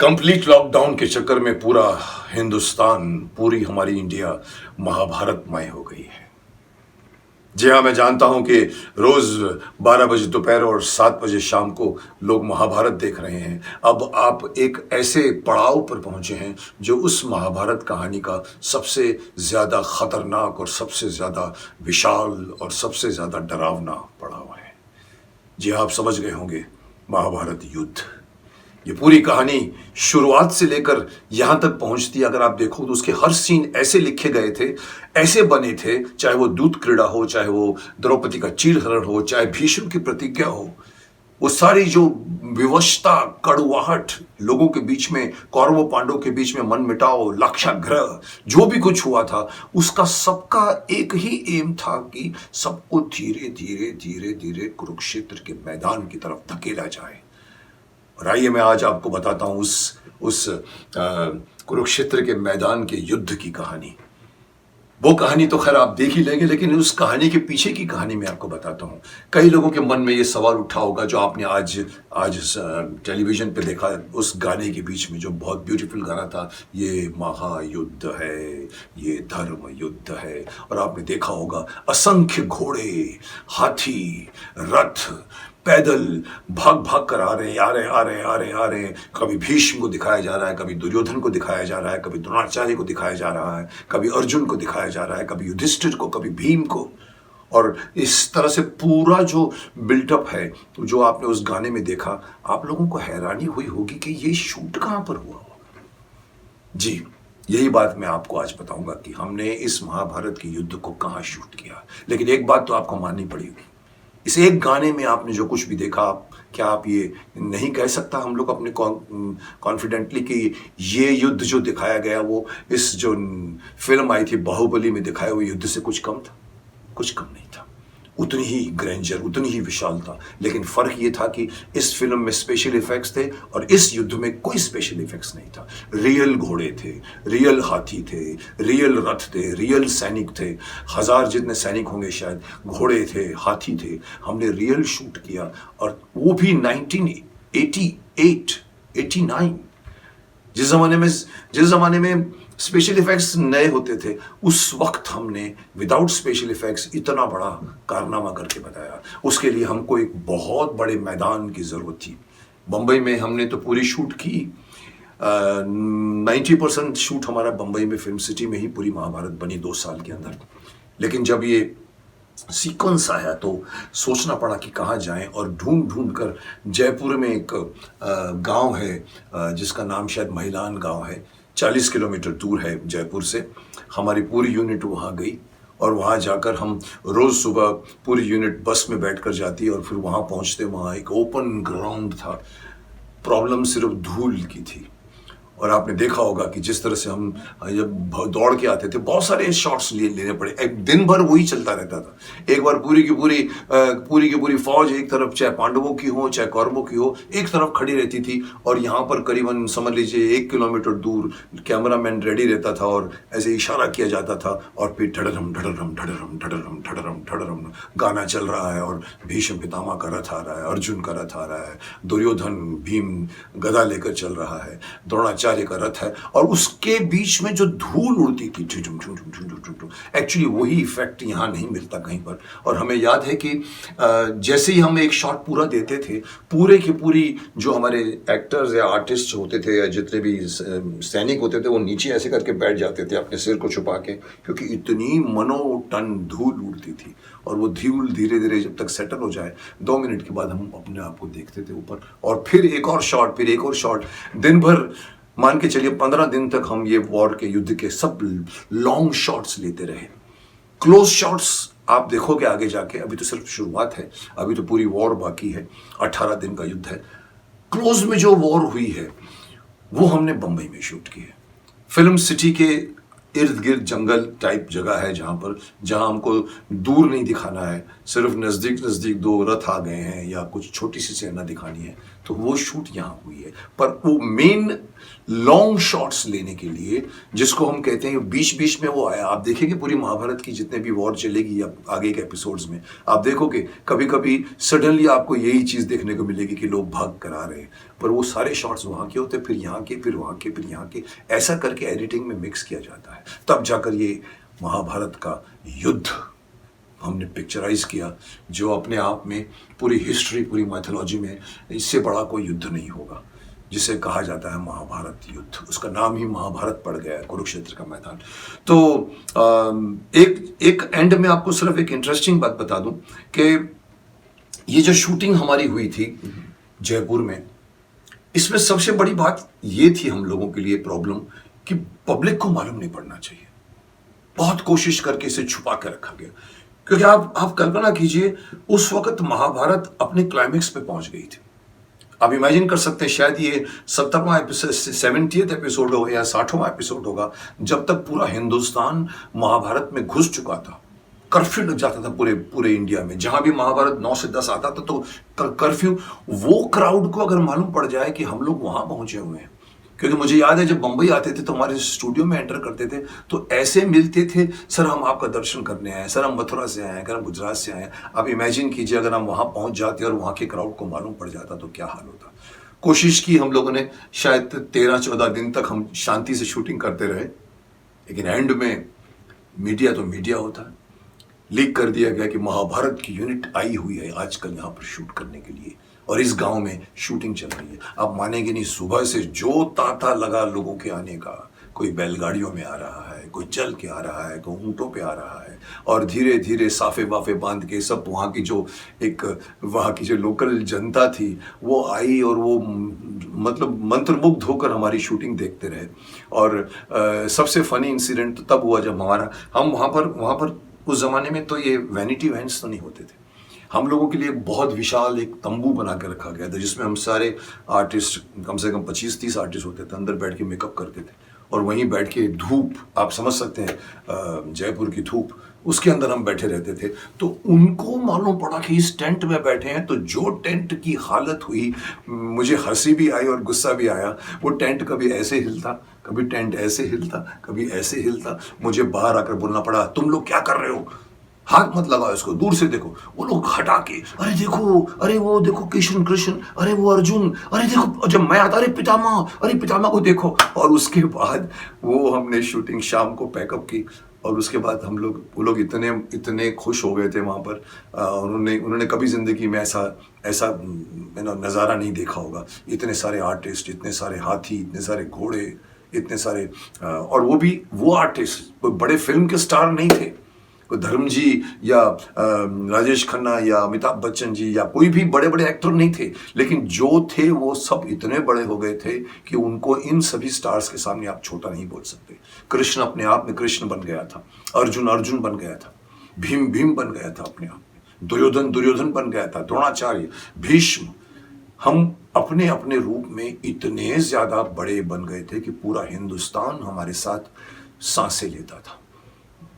Complete lockdown के चक्कर में पूरा हिंदुस्तान, पूरी हमारी इंडिया महाभारतमय हो गई है। जी हाँ, मैं जानता हूं कि रोज 12 बजे दोपहर और 7 बजे शाम को लोग महाभारत देख रहे हैं। अब आप एक ऐसे पड़ाव पर पहुंचे हैं जो उस महाभारत कहानी का सबसे ज्यादा खतरनाक और सबसे ज्यादा विशाल और सबसे ज्यादा डरावना पड़ाव है। जी हाँ, आप समझ गए होंगे, महाभारत युद्ध। ये पूरी कहानी शुरुआत से लेकर यहां तक पहुंचती, अगर आप देखो तो उसके हर सीन ऐसे लिखे गए थे, ऐसे बने थे, चाहे वो दूत क्रीड़ा हो, चाहे वो द्रौपदी का चीरहरण हो, चाहे भीष्म की प्रतिज्ञा हो, वो सारी जो विवशता, कड़वाहट, लोगों के बीच में, कौरवों पांडवों के बीच में मन मिटाओ, लाक्षागृह, जो भी कुछ हुआ था, उसका सबका एक ही एम था कि सबको धीरे धीरे धीरे धीरे कुरुक्षेत्र के मैदान की तरफ धकेला जाए। और आइए मैं आज आपको बताता हूं उस कुरुक्षेत्र के मैदान के युद्ध की कहानी। वो कहानी तो खैर आप देख ही लेंगे, लेकिन उस कहानी के पीछे की कहानी मैं आपको बताता हूं। कई लोगों के मन में ये सवाल उठा होगा जो आपने आज टेलीविजन पे देखा, उस गाने के बीच में जो बहुत ब्यूटीफुल गाना था, ये महायुद्ध है, ये धर्म युद्ध है। और आपने देखा होगा असंख्य घोड़े, हाथी, रथ, पैदल भाग भाग कर आ रहे हैं। कभी भीष्म को दिखाया जा रहा है, कभी दुर्योधन को दिखाया जा रहा है, कभी द्रोणाचार्य को दिखाया जा रहा है, कभी अर्जुन को दिखाया जा रहा है, कभी युधिष्ठिर को, कभी भीम को। और इस तरह से पूरा जो बिल्टअप है, तो जो आपने उस गाने में देखा, आप लोगों को हैरानी हुई होगी कि ये शूट कहां पर हुआ होगा। जी, यही बात मैं आपको आज बताऊंगा कि हमने इस महाभारत के युद्ध को कहां शूट किया। लेकिन एक बात तो आपको माननी पड़ेगी, इस एक गाने में आपने जो कुछ भी देखा, क्या आप ये नहीं कह सकता हम लोग अपने कॉन्फिडेंटली कि ये युद्ध जो दिखाया गया वो इस जो फिल्म आई थी बाहुबली में दिखाए हुए युद्ध से कुछ कम था? कुछ कम नहीं था। उतनी ही ग्रैंडर, उतनी ही विशालता। लेकिन फर्क ये था कि इस फिल्म में स्पेशल इफेक्ट्स थे और इस युद्ध में कोई स्पेशल इफेक्ट्स नहीं था। रियल घोड़े थे, रियल हाथी थे, रियल रथ थे, रियल सैनिक थे। 1000 जितने सैनिक होंगे शायद, घोड़े थे, हाथी थे। हमने रियल शूट किया, और वो भी 1988, 89। जिस जमाने में स्पेशल इफेक्ट्स नए होते थे, उस वक्त हमने विदाउट स्पेशल इफेक्ट्स इतना बड़ा कारनामा करके बताया। उसके लिए हमको एक बहुत बड़े मैदान की जरूरत थी। बंबई में हमने तो पूरी शूट की, 90% शूट हमारा बंबई में फिल्म सिटी में ही पूरी महाभारत बनी 2 साल के अंदर। लेकिन जब ये सीक्वेंस आया तो सोचना पड़ा कि कहाँ जाएं, और ढूंढ कर जयपुर में एक गांव है जिसका नाम शायद महिलान गांव है, 40 किलोमीटर दूर है जयपुर से। हमारी पूरी यूनिट वहाँ गई, और वहाँ जाकर हम रोज़ सुबह पूरी यूनिट बस में बैठकर जाती, और फिर वहाँ पहुँचते, वहाँ एक ओपन ग्राउंड था। प्रॉब्लम सिर्फ धूल की थी। और आपने देखा होगा कि जिस तरह से हम जब दौड़ के आते थे, बहुत सारे शॉट्स लेने पड़े। एक दिन भर वही चलता रहता था। एक बार पूरी की पूरी फौज एक तरफ, चाहे पांडवों की हो चाहे कौरवों की हो, एक तरफ खड़ी रहती थी। और यहाँ पर करीबन समझ लीजिए 1 किलोमीटर दूर कैमरामैन रेडी रहता था, और ऐसे इशारा किया जाता था, और फिर ढडरम ढडरम ढडरम ढडरम ढडरम ढडरम गाना चल रहा है, और भीष्म पितामह का रथ आ रहा है, अर्जुन का रथ आ रहा है, दुर्योधन भीम गदा लेकर चल रहा है, द्रोणाचार्य का रथ है, और उसके बीच में जो धूल उड़ती थी, एक्चुअली वही इफेक्ट यहां नहीं मिलता कहीं पर। और हमें याद है कि जैसे ही हम एक शॉट पूरा देते थे, पूरे की पूरी जो हमारे एक्टर्स या आर्टिस्ट होते थे या जितने भी सैनिक होते थे, वो नीचे ऐसे करके बैठ जाते थे अपने सिर को छुपा के, क्योंकि इतनी मनोटन धूल उड़ती थी। और वो धूल धीरे धीरे जब तक सेटल हो जाए, 2 मिनट के बाद हम अपने आप को देखते थे ऊपर, और फिर एक और शॉट, फिर एक और शॉट। दिन भर, मान के चलिए 15 दिन तक हम ये वॉर के युद्ध के सब लॉन्ग शॉट्स लेते रहे। क्लोज शॉट्स आप देखोगे आगे जाके, अभी तो सिर्फ शुरुआत है, अभी तो पूरी वॉर बाकी है, 18 दिन का युद्ध है। क्लोज में जो वॉर हुई है वो हमने बंबई में शूट की है। फिल्म सिटी के इर्द गिर्द जंगल टाइप जगह है, जहां हमको दूर नहीं दिखाना है, सिर्फ नजदीक 2 रथ आ गए हैं या कुछ छोटी सी सेना दिखानी है, तो वो शूट यहाँ हुई है। पर वो मेन लॉन्ग शॉट्स लेने के लिए, जिसको हम कहते हैं, बीच बीच में वो आया। आप देखेंगे पूरी महाभारत की जितने भी वॉर चलेगी या आगे के एपिसोड्स में, आप देखोगे कभी कभी सडनली आपको यही चीज देखने को मिलेगी कि लोग भाग कर आ रहे हैं, पर वो सारे शॉट्स वहां के होते, फिर यहाँ के, फिर वहां के, फिर यहाँ के, ऐसा करके एडिटिंग में मिक्स किया जाता है। तब जाकर ये महाभारत का युद्ध हमने पिक्चराइज किया, जो अपने आप में पूरी हिस्ट्री, पूरी माइथोलॉजी में इससे बड़ा कोई युद्ध नहीं होगा, जिसे कहा जाता है महाभारत युद्ध। उसका नाम ही महाभारत पड़ गया है, कुरुक्षेत्र का मैदान। तो एक एंड में आपको सिर्फ एक इंटरेस्टिंग बात बता दूं कि ये जो शूटिंग हमारी हुई थी जयपुर में, इसमें सबसे बड़ी बात ये थी हम लोगों के लिए प्रॉब्लम कि पब्लिक को मालूम नहीं पड़ना चाहिए। बहुत कोशिश करके इसे छुपा के रखा गया, क्योंकि आप कल्पना कीजिए, उस वक्त महाभारत अपने क्लाइमेक्स पे पहुंच गई थी। आप इमेजिन कर सकते हैं, शायद ये 70वां एपिसोड, 70th एपिसोड होगा या 60वां एपिसोड होगा, जब तक पूरा हिंदुस्तान महाभारत में घुस चुका था। कर्फ्यू लग जाता था पूरे इंडिया में। जहां भी महाभारत 9 से 10 आता था तो कर्फ्यू। वो क्राउड को अगर मालूम पड़ जाए कि हम लोग वहां पहुंचे हुए हैं, क्योंकि मुझे याद है जब बंबई आते थे तो हमारे स्टूडियो में एंटर करते थे तो ऐसे मिलते थे, सर हम आपका दर्शन करने आए, सर हम मथुरा से आए हैं, सर हम गुजरात से आए हैं। आप इमेजिन कीजिए अगर हम वहां पहुंच जाते और वहां के क्राउड को मालूम पड़ जाता तो क्या हाल होता। कोशिश की हम लोगों ने, शायद 13-14 दिन तक हम शांति से शूटिंग करते रहे, लेकिन एंड में मीडिया तो मीडिया होता है, लीक कर दिया गया कि महाभारत की यूनिट आई हुई है आजकल यहाँ पर शूट करने के लिए, और इस गांव में शूटिंग चल रही है। आप मानेंगे नहीं, सुबह से जो तांता लगा लोगों के आने का, कोई बैलगाड़ियों में आ रहा है, कोई चल के आ रहा है, कोई ऊंटों पे आ रहा है, और धीरे धीरे साफे बाफे बांध के सब वहाँ की जो वहाँ की जो लोकल जनता थी वो आई, और वो मतलब मंत्रमुग्ध होकर हमारी शूटिंग देखते रहे। और सबसे फनी इंसिडेंट तो तब हुआ जब हम वहाँ पर उस जमाने में तो ये वैनिटी वैन्स तो नहीं होते थे। हम लोगों के लिए बहुत विशाल एक तंबू बना के रखा गया था, जिसमें हम सारे आर्टिस्ट, कम से कम 25-30 आर्टिस्ट होते थे, अंदर बैठ के मेकअप करते थे, और वहीं बैठ के धूप, आप समझ सकते हैं जयपुर की धूप, उसके अंदर हम बैठे रहते थे। तो उनको मालूम पड़ा कि इस टेंट में बैठे हैं, तो जो टेंट की हालत हुई, मुझे हंसी भी आई और गुस्सा भी आया। वो टेंट कभी ऐसे हिलता, कभी टेंट ऐसे हिलता, कभी ऐसे हिलता। मुझे बाहर आकर बोलना पड़ा, तुम लोग क्या कर रहे हो, हाथ मत लगाओ इसको, दूर से देखो। वो लोग हटा के, अरे देखो, अरे वो देखो कृष्ण, अरे वो अर्जुन, अरे देखो, जब मैं आता, अरे पितामह को देखो। और उसके बाद वो हमने शूटिंग शाम को पैकअप की, और उसके बाद वो लोग इतने खुश हो गए थे वहाँ पर। उन्होंने कभी जिंदगी में ऐसा नज़ारा नहीं देखा होगा। इतने सारे आर्टिस्ट, इतने सारे हाथी, इतने सारे घोड़े, इतने सारे, और वो आर्टिस्ट कोई बड़े फिल्म के स्टार नहीं थे, कोई धर्म जी या राजेश खन्ना या अमिताभ बच्चन जी या कोई भी बड़े बड़े एक्टर नहीं थे, लेकिन जो थे वो सब इतने बड़े हो गए थे कि उनको इन सभी स्टार्स के सामने आप छोटा नहीं बोल सकते। कृष्ण अपने आप में कृष्ण बन गया था, अर्जुन बन गया था, भीम बन गया था अपने आप में, दुर्योधन बन गया था, द्रोणाचार्य, भीष्म। हम अपने अपने रूप में इतने ज्यादा बड़े बन गए थे कि पूरा हिंदुस्तान हमारे साथ सांसें लेता था।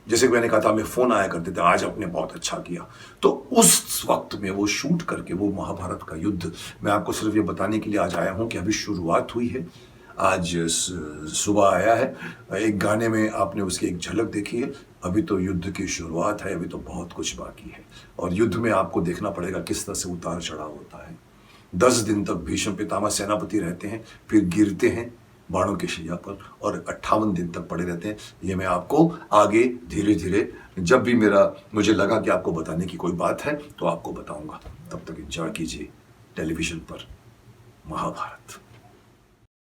जैसे कि मैंने कहा था, हमें फोन आया करते थे, आज आपने बहुत अच्छा किया। तो उस वक्त में वो शूट करके वो महाभारत का युद्ध, मैं आपको सिर्फ ये बताने के लिए आज आया हूं कि अभी शुरुआत हुई है। आज सुबह आया है, एक गाने में आपने उसकी एक झलक देखी है। अभी तो युद्ध की शुरुआत है, अभी तो बहुत कुछ बाकी है, और युद्ध में आपको देखना पड़ेगा किस तरह से उतार चढ़ाव होता है। 10 दिन तक भीष्म पितामह सेनापति रहते हैं, फिर गिरते हैं बाणों के शैया पर, और 58 दिन तक पड़े रहते हैं। ये मैं आपको आगे धीरे धीरे, जब भी मुझे लगा कि आपको बताने की कोई बात है तो आपको बताऊंगा। तब तक एंजॉय कीजिए टेलीविजन पर महाभारत।